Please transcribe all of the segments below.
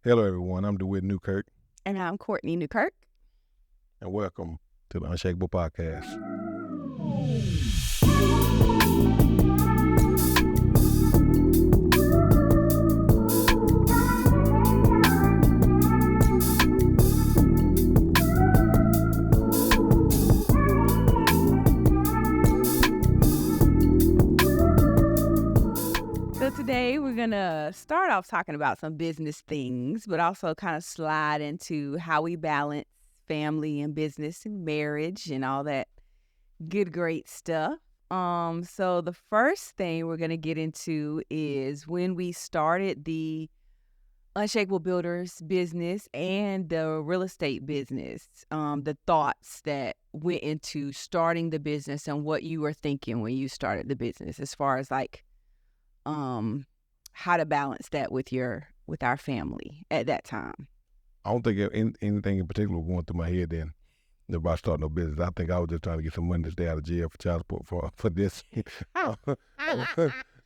Hello, everyone. I'm DeWitt Newkirk, And I'm Courtney Newkirk. and welcome to the Unshakable Podcast. So today we're going to start off talking about some business things, but also kind of slide into how we balance family and business and marriage and all that good, great stuff. So the first thing we're going to get into is when we started the Unshakable Builders business and the real estate business, the thoughts that went into starting the business and what you were thinking when you started the business as far as like how to balance that with our family at that time. I don't think anything in particular was going through my head then about starting no business. I think I was just trying to get some money to stay out of jail for child support for this. I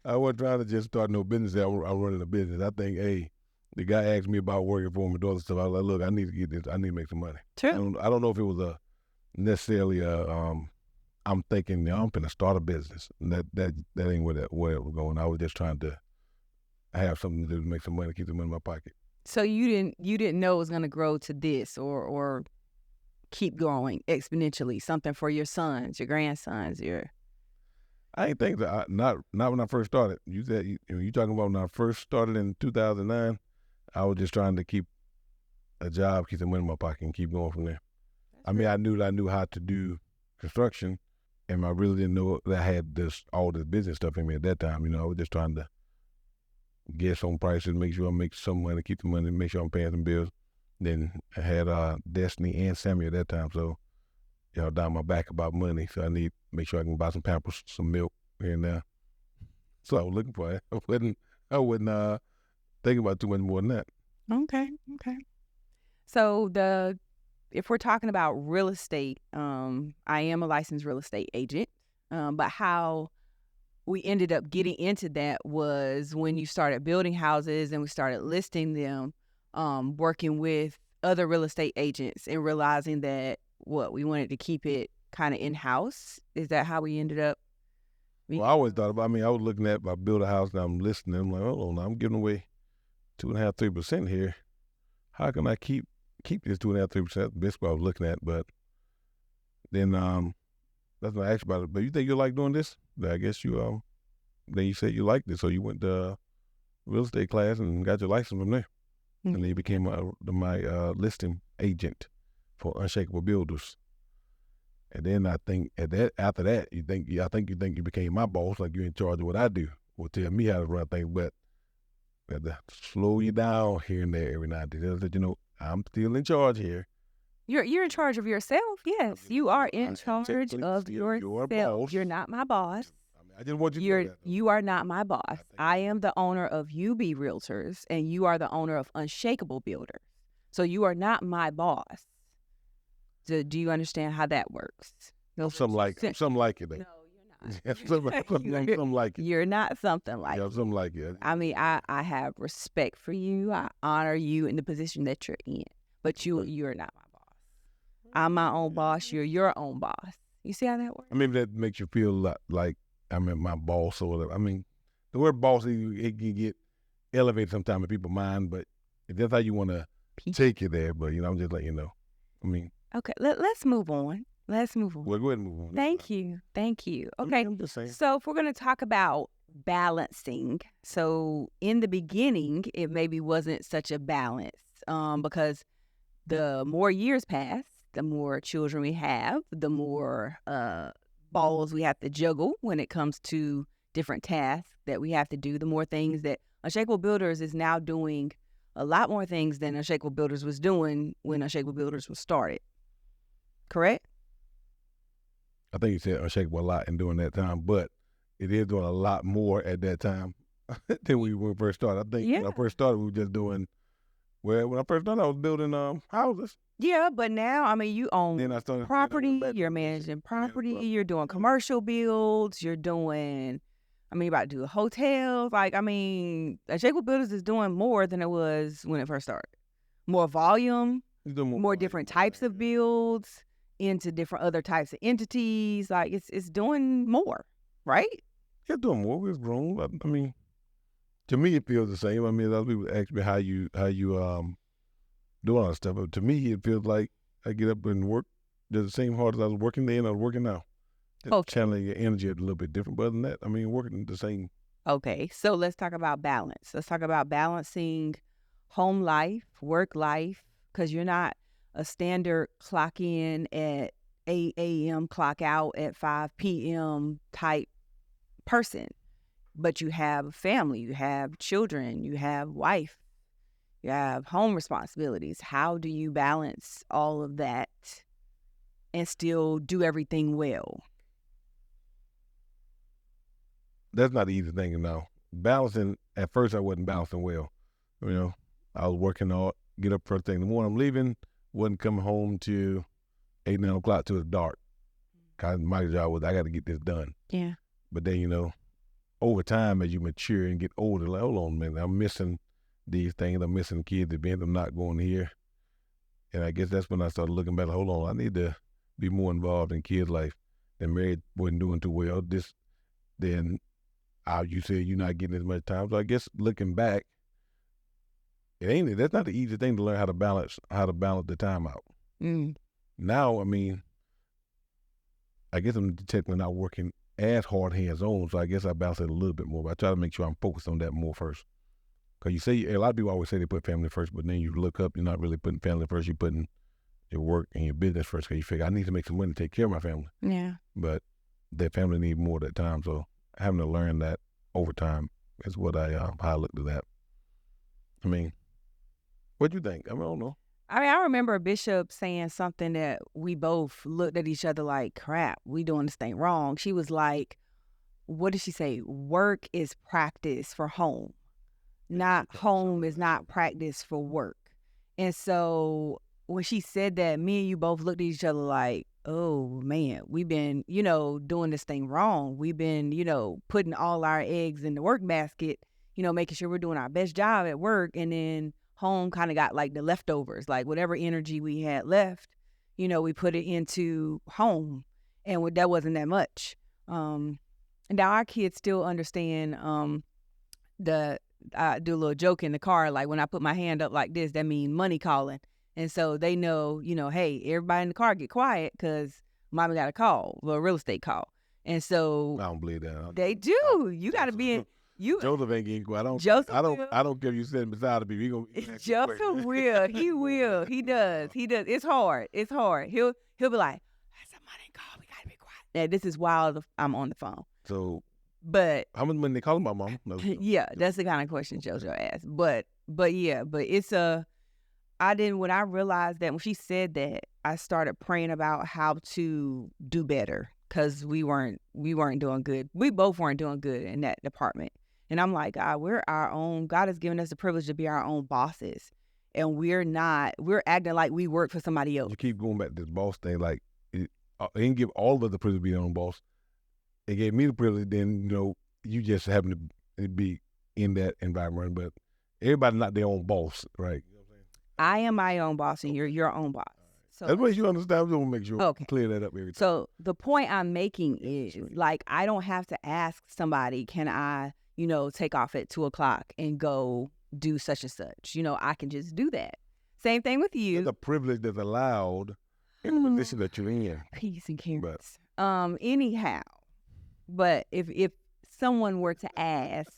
wasn't trying to just start no business. I'm running a business. I think, the guy asked me about working for him and other stuff. I was like, look, I need to get this. I need to make some money. True. I don't know if it was necessarily I'm thinking, I'm going to start a business. And that ain't where it was going. I was just trying to have something to do to make some money, keep the money in my pocket. So you didn't know it was going to grow to this or keep growing exponentially, something for your sons, your grandsons, I ain't think that. Not when I first started. You said you talking about when I first started in 2009. I was just trying to keep a job, keep the money in my pocket, and keep going from there. I mean, I knew how to do construction, and I really didn't know that I had all this business stuff in me at that time. I was just trying to guess on prices, make sure I make some money, keep the money, make sure I'm paying some bills. Then I had Destiny and Sammy at that time, so down my back about money. So I need to make sure I can buy some Pampers, some milk here and there. So I was looking for it. I wouldn't think about too much more than that. Okay. So if we're talking about real estate, I am a licensed real estate agent, but how we ended up getting into that was when you started building houses and we started listing them, working with other real estate agents and realizing that we wanted to keep it kind of in-house. Is that how we ended up? Well, I always thought about, I was looking at, I build a house and I'm listing them, like, hold on, I'm giving away 2.5%, 3% here. How can I keep this 2.5%, 3%? Basically what I was looking at, but then that's when I asked about it. But you think you like doing this? I guess you then you said you liked it, so you went to real estate class and got your license from there. Mm-hmm. And then you became my listing agent for Unshakable Builders. And then I think after that, you think you became my boss, like you're in charge of what I do, or tell me how to run things, but I have to slow you down here and there every now and then. That I'm still in charge here. You're in charge of yourself. Yes, you are in charge of yourself. You're not my boss. I just want you to know that. You are not my boss. I am the owner of UB Realtors, and you are the owner of Unshakable Builders. So you are not my boss. Do you understand how that works? Something like it. Though. No, you're not. something like it. You're not something like it. Yeah, something like it. I mean, I have respect for you. I honor you in the position that you're in, but you're not my boss. I'm my own boss. You're your own boss. You see how that works? I mean, that makes you feel like I'm my boss or whatever. I mean, the word boss, it can get elevated sometimes in people's mind, but if that's how you want to take it there, but I'm just letting you know. I mean. Okay, let's move on. Well, go ahead and move on. Thank you. Okay, I'm just saying. So if we're going to talk about balancing, so in the beginning, it maybe wasn't such a balance because the more years pass, the more children we have, the more balls we have to juggle when it comes to different tasks that we have to do, the more things that Unshakable Builders is now doing, a lot more things than Unshakable Builders was doing when Unshakable Builders was started. Correct? I think you said Unshakable a lot in doing that time, but it is doing a lot more at that time than when we first started. I think when I first started, we were just doing, when I first started, I was building houses. Yeah, but now, I mean, you own property, you're managing property, you're doing commercial builds, you're doing I mean, about to do hotels. Like, I mean, Jacob Builders is doing more than it was when it first started. More volume, He's doing more volume, different types of builds into different other types of entities. Like, it's doing more, right? He's doing more. We've grown. I mean, to me, it feels the same. I mean, a lot of people ask me how you do all that stuff. But to me, it feels like I get up and work just the same hard as I was working then I was working now. Just Okay. channeling your energy a little bit different. But other than that, I mean, working the same. Okay, so let's talk about balance. Let's talk about balancing home life, work life, because you're not a standard clock in at 8 a.m., clock out at 5 p.m. type person. But you have a family, you have children, you have wife, you have home responsibilities. How do you balance all of that and still do everything well? That's not the easy thing now. Balancing, at first I wasn't balancing well. You know, I was working all, get up first thing in the morning. I'm leaving, wasn't coming home till 8, 9 o'clock till it's dark. Cause my job was, I got to get this done. Yeah. But then, you know, over time as you mature and get older, like, hold on a minute, I'm missing these things. I'm missing kids events. I'm not going here. And I guess that's when I started looking back, like, hold on, I need to be more involved in kids' life. And married wasn't doing too well. Then you said you're not getting as much time. So I guess looking back, that's not the easy thing to learn how to balance the time out. Mm. Now, I mean, I guess I'm technically not working as hard hands-on, so I guess I balance it a little bit more. But I try to make sure I'm focused on that more first. Because you say, a lot of people always say they put family first, but then you look up, you're not really putting family first. You're putting your work and your business first because you figure, I need to make some money to take care of my family. Yeah. But their family need more of that time. So having to learn that over time is what how I look to that. I mean, what do you think? I mean, I don't know. I mean, I remember Bishop saying something that we both looked at each other like, crap, we doing this thing wrong. She was like, what did she say? Work is practice for home. Not home is not practice for work. And so when she said that, me and you both looked at each other like, oh man, we've been, doing this thing wrong. We've been, putting all our eggs in the work basket, making sure we're doing our best job at work. And then home kind of got like the leftovers, like whatever energy we had left, we put it into home. And that wasn't that much. And now our kids still understand I do a little joke in the car, like when I put my hand up like this, that means money calling. And so they know, hey, everybody in the car get quiet because mommy got a call, a real estate call. And so I don't believe that. They do. You got to be in. Joseph ain't getting quiet. I don't care if you sitting beside me. Joseph will. He will. He does. It's hard. He'll be like, that's a money call. We got to be quiet. Now, this is while I'm on the phone. So. But how much money they calling my mom? No. Yeah, that's the kind of question JoJo asked. But it's when I realized that when she said that, I started praying about how to do better because we weren't doing good. We both weren't doing good in that department. And I'm like, God, we're our own. God has given us the privilege to be our own bosses. And we're acting like we work for somebody else. You keep going back to this boss thing. Like, it didn't give all of us the privilege to be their own boss. It gave me the privilege, then, you just happen to be in that environment. But everybody not their own boss, right? I am my own boss, and you're your own boss. So that's what you understand. I'm going to make sure clear that up every time. So the point I'm making is, like, I don't have to ask somebody, can I, take off at 2 o'clock and go do such and such? I can just do that. Same thing with you. It's a privilege that's allowed in the position that you're in. Peace and carrots. Anyhow. But if someone were to ask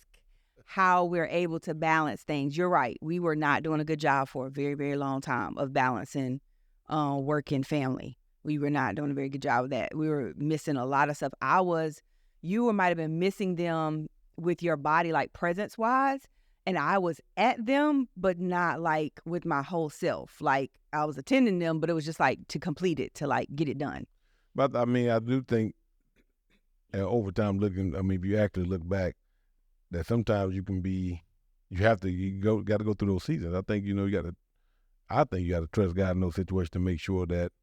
how we're able to balance things, you're right. We were not doing a good job for a very, very long time of balancing work and family. We were not doing a very good job of that. We were missing a lot of stuff. You might have been missing them with your body, like presence-wise, and I was at them, but not like with my whole self. Like I was attending them, but it was just like to complete it, to like get it done. But I mean, I do think, over time if you actually look back, that sometimes you got to go through those seasons. I think, you got to trust God in those situations to make sure that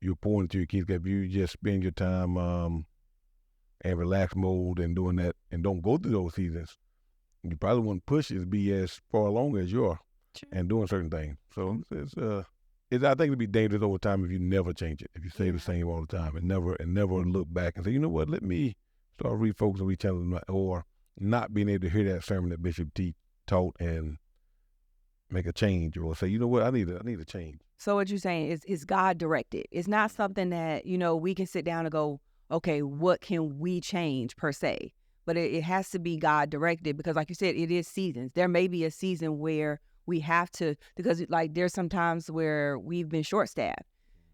you're pouring into your kids. If you just spend your time, and relax mode and doing that and don't go through those seasons, you probably wouldn't push it to be as far along as you are and doing certain things. So I think it'd be dangerous over time if you never change it, if you stay the same all the time and never look back and say, you know what, let me start refocusing, rechanneling, or not being able to hear that sermon that Bishop T taught and make a change, or say, you know what, I need a change. So what you're saying is God directed. It's not something that, we can sit down and go, okay, what can we change per se? But it has to be God directed, because like you said, it is seasons. There may be a season where we have to, because like there's some times where we've been short staffed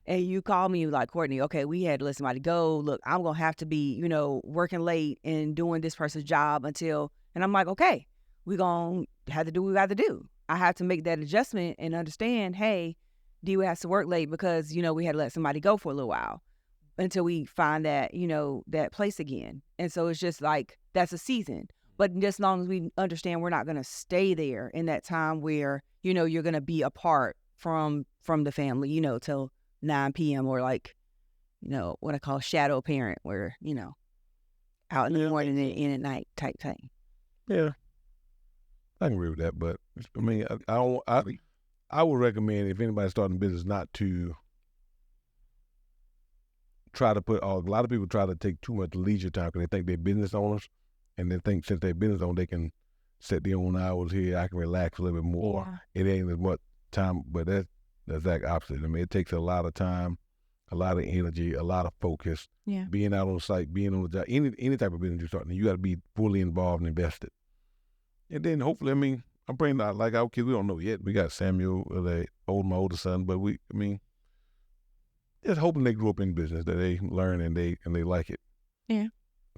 and you call me like, Courtney, okay, we had to let somebody go. Look, I'm going to have to be, working late and doing this person's job until, and I'm like, okay, we're going to have to do what we got to do. I have to make that adjustment and understand, hey, D has to work late because, we had to let somebody go for a little while until we find that, that place again. And so it's just like, that's a season. But just as long as we understand we're not going to stay there in that time where, you're going to be apart from the family, till 9 p.m. or like, what I call shadow parent, where, out in the morning and in at night type thing. Yeah. I can agree with that, but I mean, I would recommend if anybody's starting a business not to try to put a lot of people try to take too much leisure time because they think they're business owners, and they think since they're business owners they can set their own hours here. I can relax a little bit more. Yeah. It ain't as much time, but that's the exact opposite. I mean, it takes a lot of time, a lot of energy, a lot of focus. Yeah. Being out on site, being on the job, any type of business you're starting, you got to be fully involved and invested. And then hopefully, I mean, I'm praying not like our kids. We don't know yet. We got Samuel, my older son, but just hoping they grew up in business, that they learn and they like it. Yeah.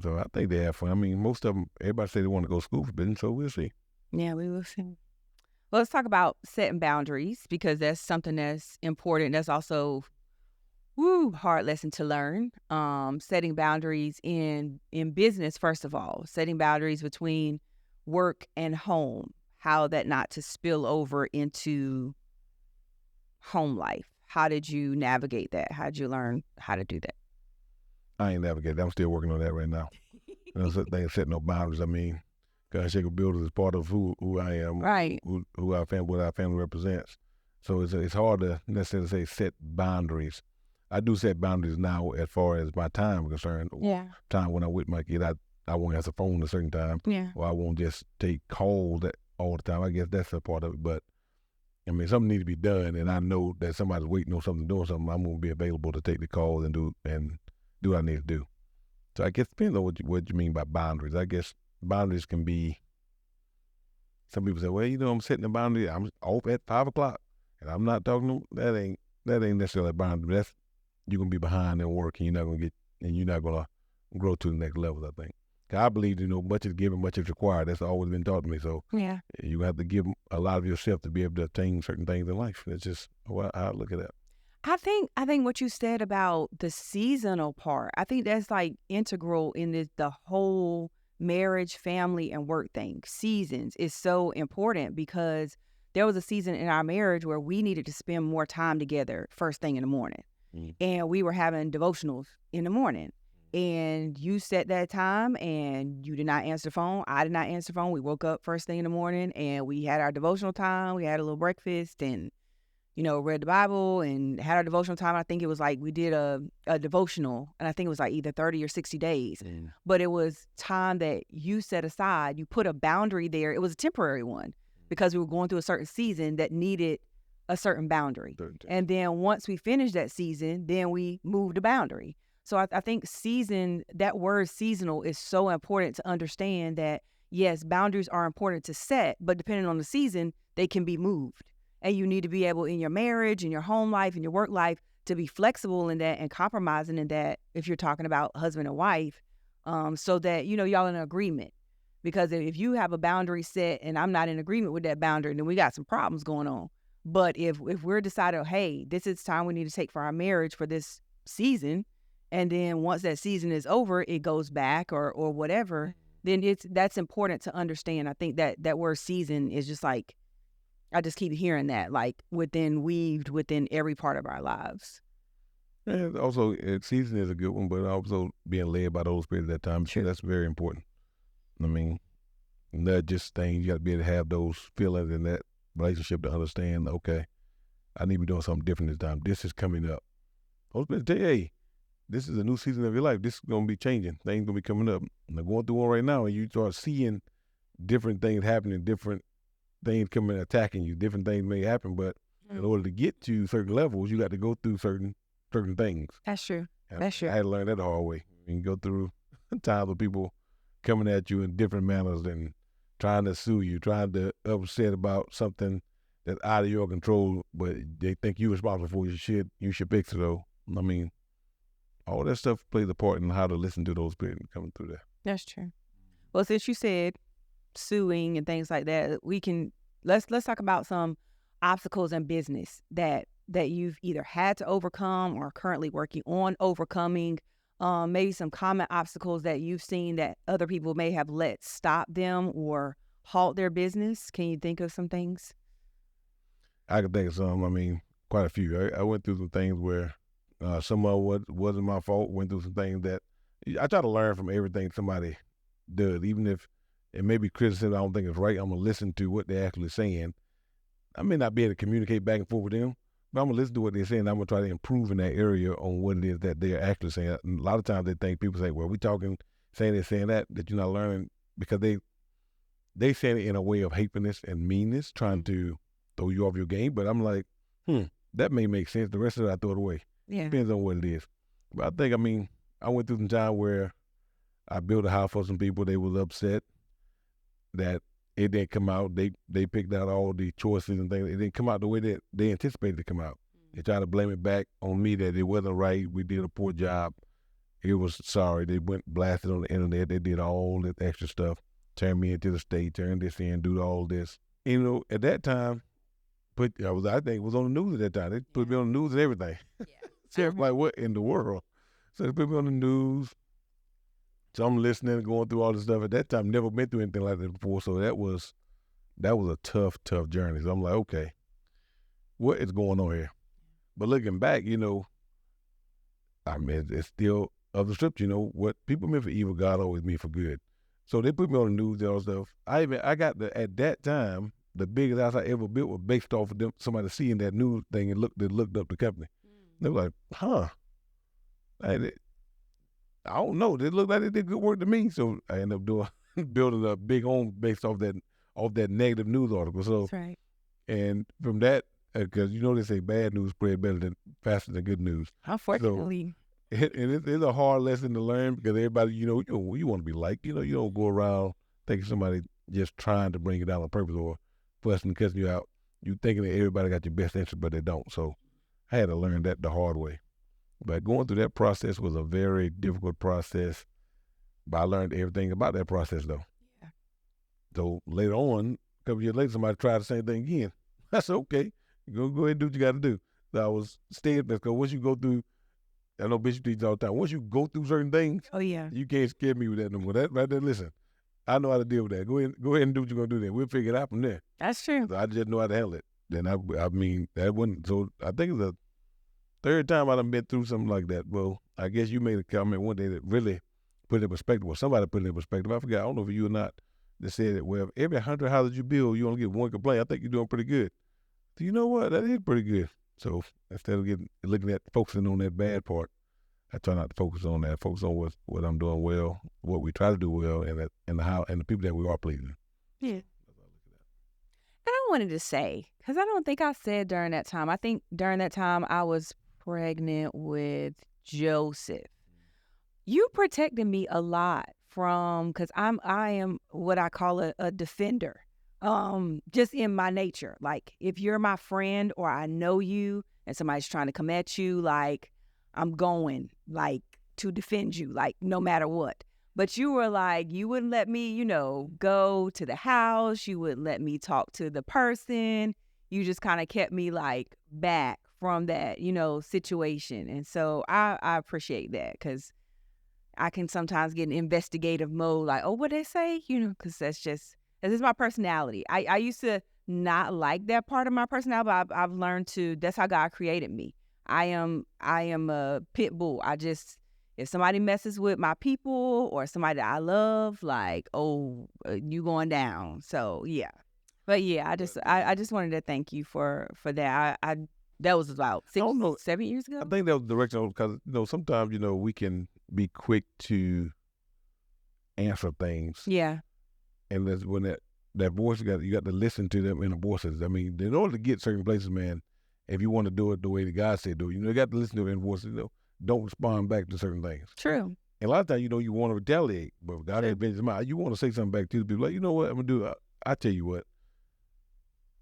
So I think they have fun. I mean, most of them, everybody say they want to go to school for business, so we'll see. Yeah, we will see. Well, let's talk about setting boundaries, because that's something that's important. That's also hard lesson to learn. Setting boundaries in business, first of all, setting boundaries between work and home, how that not to spill over into home life. How did you navigate that? How did you learn how to do that? I ain't navigated. I'm still working on that right now. They ain't setting no boundaries. I mean, God Shaker Builders is part of who I am, right? Who our family, what our family represents. So it's hard to necessarily say set boundaries. I do set boundaries now as far as my time is concerned. Yeah. Time when I'm with my kid, I won't answer the phone at a certain time. Yeah. Or I won't just take calls all the time. I guess that's a part of it. But I mean, something needs to be done, and I know that somebody's waiting on something, doing something. I'm going to be available to take the calls and do what I need to do. So I guess it depends on what you mean by boundaries. I guess boundaries can be, some people say, well, I'm setting a boundary. I'm off at 5 o'clock, and I'm not talking to them. That ain't necessarily a boundary. That's, you're going to be behind in work, and you're not going to grow to the next level, I think. I believe, much is given, much is required. That's always been taught to me. So yeah, you have to give a lot of yourself to be able to attain certain things in life. That's just how I look at that. I think what you said about the seasonal part, I think that's like integral in the whole marriage, family, and work thing. Seasons is so important, because there was a season in our marriage where we needed to spend more time together first thing in the morning. And we were having devotionals in the morning. And you set that time and you did not answer the phone. I did not answer the phone. We woke up first thing in the morning and we had our devotional time. We had a little breakfast and, read the Bible and had our devotional time. I think it was like we did a devotional, and I think it was like either 30 or 60 days. But it was time that you set aside. You put a boundary there. It was a temporary one because we were going through a certain season that needed a certain boundary. And then once we finished that season, then we moved the boundary. So I think that word seasonal is so important to understand that, yes, boundaries are important to set, but depending on the season, they can be moved. And you need to be able in your marriage, in your home life, in your work life, to be flexible in that and compromising in that if you're talking about husband and wife, so that, y'all in agreement. Because if you have a boundary set and I'm not in agreement with that boundary, then we got some problems going on. But if we're decided, hey, this is time we need to take for our marriage for this season, and then once that season is over, it goes back or whatever, then that's important to understand. I think that word season is just like, I just keep hearing that, like weaved within every part of our lives. And also, season is a good one, but also being led by the Holy Spirit at that time. True. That's very important. I mean, not just things. You got to be able to have those feelings in that relationship to understand, okay, I need to be doing something different this time. This is coming up. Holy Spirit tell you, hey, this is a new season of your life. This is going to be changing. Things going to be coming up. And they're going through one right now, and you start seeing different things happening, different things coming attacking you, different things may happen, but in order to get to certain levels, you got to go through certain things. That's true. And That's true. I had to learn that the hard way. You go through times of people coming at you in different manners and trying to sue you, trying to upset about something that's out of your control, but they think you're responsible for it. You should fix it though. I mean, all that stuff plays a part in how to listen to those people coming through there. That's true. Well, since you said suing and things like that, we can let's talk about some obstacles in business that you've either had to overcome or are currently working on overcoming. Maybe some common obstacles that you've seen that other people may have let stop them or halt their business. Can you think of some things? I can think of some. I mean, quite a few. I went through some things where some of it wasn't my fault. Went through some things that I try to learn from everything somebody does, even if it may be criticism I don't think it's right. I'm gonna listen to what they're actually saying. I may not be able to communicate back and forth with them, but I'm gonna listen to what they're saying. I'm gonna try to improve in that area on what it is that they're actually saying. And a lot of times they think people say, "Well, we talking saying this, saying that," that you're not learning because they saying it in a way of hatefulness and meanness, trying to throw you off your game. But I'm like, that may make sense. The rest of it, I throw it away. Yeah. Depends on what it is. But I think, I mean, I went through some time where I built a house for some people. They was upset that it didn't come out. They picked out all the choices and things. It didn't come out the way that they anticipated it to come out. They tried to blame it back on me that it wasn't right. We did a poor job. It was sorry. They went blasted on the internet. They did all this extra stuff. Turned me into the state. Turned this in. Do all this. You know, at that time, I think it was on the news at that time. They put me on the news and everything. Yeah. So like, what in the world? So they put me on the news. So I'm listening, going through all this stuff. At that time, never been through anything like that before. So that was a tough journey. So I'm like, okay, what is going on here? But looking back, you know, I mean, it's still of the scripture. You know, what people meant for evil, God always meant for good. So they put me on the news and all stuff. I got at that time, the biggest house I ever built was based off of somebody seeing that news thing and looked up the company. They were like, huh. I don't know. They looked like they did good work to me. So I ended up building a big home based off that negative news article. So That's right. and from that, because you know they say bad news spread faster than good news. Unfortunately. So it's a hard lesson to learn because everybody, you want to be liked. You know, you don't go around thinking somebody just trying to bring you down on purpose or fussing and cussing you out. You thinking that everybody got your best interest, but they don't. So I had to learn that the hard way. But going through that process was a very difficult process. But I learned everything about that process, though. Yeah. So later on, a couple years later, somebody tried the same thing again. I said, okay, go ahead and do what you got to do. So I was steadfast because once you go through, I know Bishop teaches all the time, once you go through certain things, Oh, yeah. you can't scare me with that no more. That right there, listen, I know how to deal with that. Go ahead and do what you're going to do then. We'll figure it out from there. That's true. So I just know how to handle it. Then I mean, that wasn't, so I think it's the third time I done been through something like that. Well, I guess you made a comment one day that really put it in perspective, or somebody put it in perspective. I forgot, I don't know if you or not, that said that, well, every 100 houses you build, you only get one complaint. I think you're doing pretty good. So you know what? That is pretty good. So instead of looking at focusing on that bad part, I try not to focus on that. Focus on what I'm doing well, what we try to do well, and the people that we are pleasing. Yeah. And I wanted to say, because I don't think I said during that time. I think during that time I was pregnant with Joseph. You protected me a lot from, because I am what I call a defender. Just in my nature. Like if you're my friend or I know you and somebody's trying to come at you, like I'm going like to defend you, like no matter what. But you were like, you wouldn't let me, go to the house. You wouldn't let me talk to the person. You just kind of kept me like back from that, situation. And so I appreciate that because I can sometimes get in investigative mode, like, oh, what they say, because this is my personality. I used to not like that part of my personality, but I've learned that's how God created me. I am a pit bull. If somebody messes with my people or somebody that I love, like, oh, you going down. So yeah. But yeah, I just wanted to thank you for that. I that was about I don't know. 7 years I ago. think that was the direction because sometimes we can be quick to answer things, Yeah, and that's when that voice you got to listen to them inner voices. I mean, in order to get certain places, man, if you want to do it the way that God said do it, you got to listen to their inner voices. Don't respond back to certain things. true. And a lot of times, you want to retaliate, but if God has vengeance in mind, you want to say something back to the people. Like, you know what I'm gonna do? I tell you what,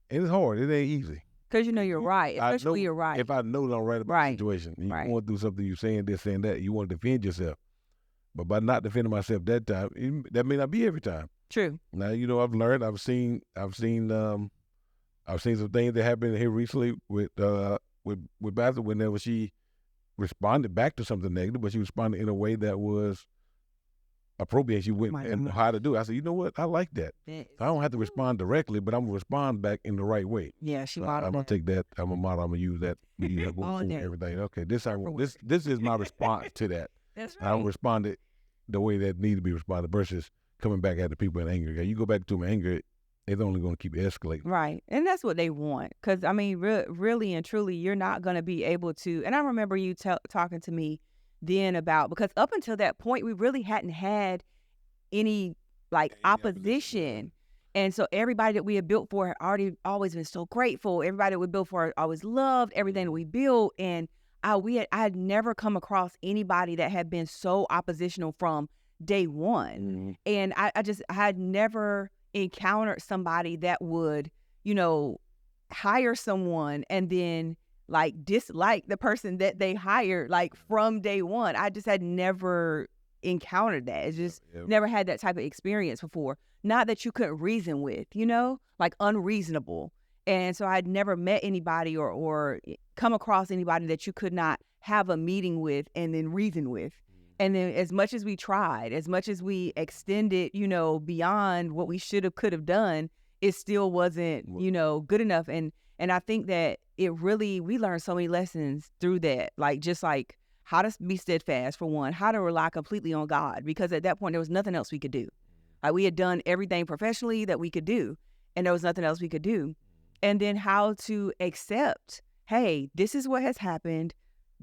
and it's hard. It ain't easy. Because you're right, I especially know you're right. if I know that I'm right about the situation, and you Right. want to do something, you saying this, saying that, you want to defend yourself. But by not defending myself that time, that may not be every time. True. Now, I've learned. I've seen some things that happened here recently with Basil whenever she responded back to something negative, but she responded in a way that was appropriate. She went and how to do it. I said, you know what? I like that. I don't have to respond directly, but I'm gonna respond back in the right way. Yeah, she So modeled I'm gonna that. take that. I'm a model. I'm gonna use that. All day. Everything. Okay, this is my response to that. That's I don't respond it the way that needs to be responded versus coming back at the people in anger. You go back to them in anger, it's only going to keep escalating. Right. And that's what they want. Because, I mean, really and truly, you're not going to be able to. And I remember you talking to me then about, because up until that point, we really hadn't had any opposition. And so everybody that we had built for had always been so grateful. Everybody that we built for always loved everything that we built. And I had never come across anybody that had been so oppositional from day one. Mm-hmm. And I had never encountered somebody that would, hire someone and then dislike the person that they hired from day one. I just had never encountered that. It's just never had that type of experience before. Not that you couldn't reason with, unreasonable. And so I'd never met anybody or come across anybody that you could not have a meeting with and then reason with. And then as much as we tried, as much as we extended, beyond what we could have done, it still wasn't, good enough. And I think that we learned so many lessons through that, just how to be steadfast for one, how to rely completely on God, because at that point there was nothing else we could do. We had done everything professionally that we could do, and there was nothing else we could do. And then how to accept, hey, this is what has happened.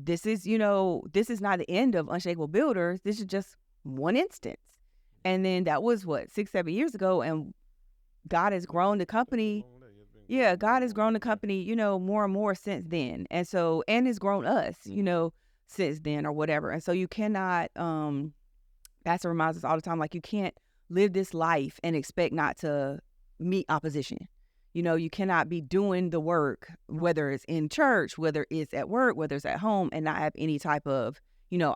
This is not the end of Unshakable Builders. This is just one instance. And then that was 6-7 years ago. And God has grown the company. Yeah, God has grown the company, more and more since then. And so, and has grown us, since then or whatever. And so you cannot, Pastor reminds us all the time, you can't live this life and expect not to meet opposition. You cannot be doing the work, whether it's in church, whether it's at work, whether it's at home, and not have any type of,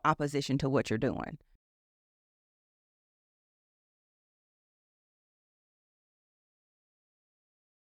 opposition to what you're doing.